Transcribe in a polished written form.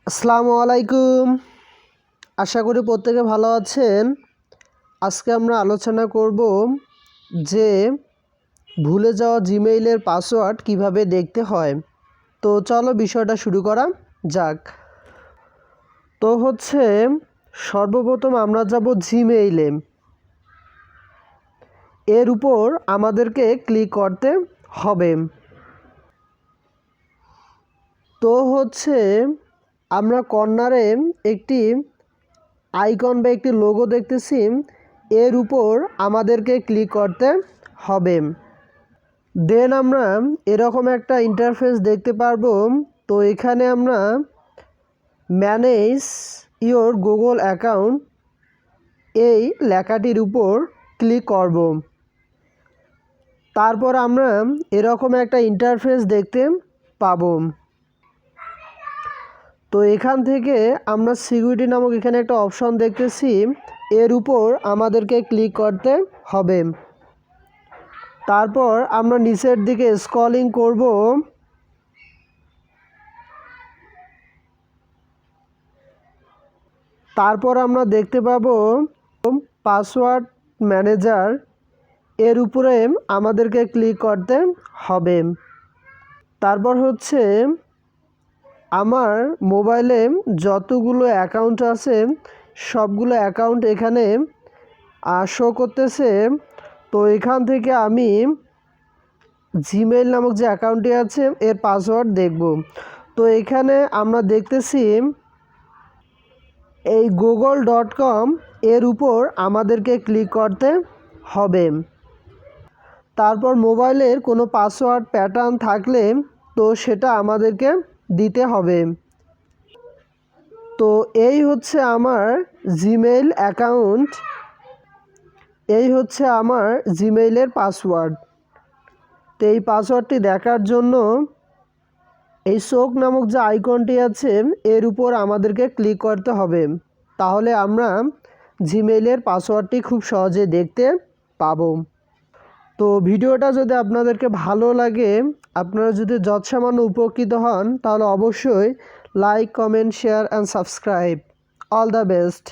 আসসালামু আলাইকুম। আশা করি প্রত্যেকে ভালো আছেন। আজকে আমরা আলোচনা করব যে ভুলে যাওয়া জিমেইলের পাসওয়ার্ড কিভাবে দেখতে হয়। তো চলো বিষয়টা শুরু করা যাক। তো সর্বপ্রথম আমরা যাব জিমেইলে। এর উপর আমাদেরকে ক্লিক করতে হবে। তো আমরা কর্নারে একটি আইকন বা একটি লোগো দেখতেছি, এর উপর আমাদেরকে ক্লিক করতে হবে। দেন আমরা এরকম একটা ইন্টারফেস দেখতে পারবো। তো এখানে আমরা ম্যানেজ ইওর গুগল অ্যাকাউন্ট এই লেখাটির উপর ক্লিক করব। তারপর আমরা এরকম একটা ইন্টারফেস দেখতে পাবো। তো এখান থেকে আমরা সিকিউরিটি নামক এখানে একটা অপশন দেখতেছি, এর উপর আমাদেরকে ক্লিক করতে হবে। তারপর আমরা নিচের দিকে স্ক্রলিং করব। তারপর আমরা দেখতে পাবো পাসওয়ার্ড ম্যানেজার, এর উপরে আমাদেরকে ক্লিক করতে হবে। তারপর আমার মোবাইলে যতগুলো অ্যাকাউন্ট আছে সবগুলো অ্যাকাউন্ট এখানে শো করতেছে। তো এখান থেকে আমি জিমেইল নামক যে অ্যাকাউন্টটি আছে এর পাসওয়ার্ড দেখব। তো এখানে আমরা দেখতেছি এই google.com এর উপর আমাদেরকে ক্লিক করতে হবে। তারপর মোবাইলের কোনো পাসওয়ার্ড প্যাটার্ন থাকলে তো সেটা আমাদেরকে দিতে হবে। তো এই আমার জিমেইল অ্যাকাউন্ট, এই আমার জিমেইলের পাসওয়ার্ড। তো এই পাসওয়ার্ডটি দেখার জন্য এই চোখ নামক যে আইকনটি আছে এর উপর আমাদেরকে ক্লিক করতে হবে। তাহলে আমরা জিমেইলের পাসওয়ার্ডটি খুব সহজে দেখতে পাবো। তো ভিডিওটা যদি আপনাদেরকে ভালো লাগে, আপনারা যদি যৎসামান্য উপকৃত হন, তাহলে অবশ্যই like, comment, share and subscribe. All the best.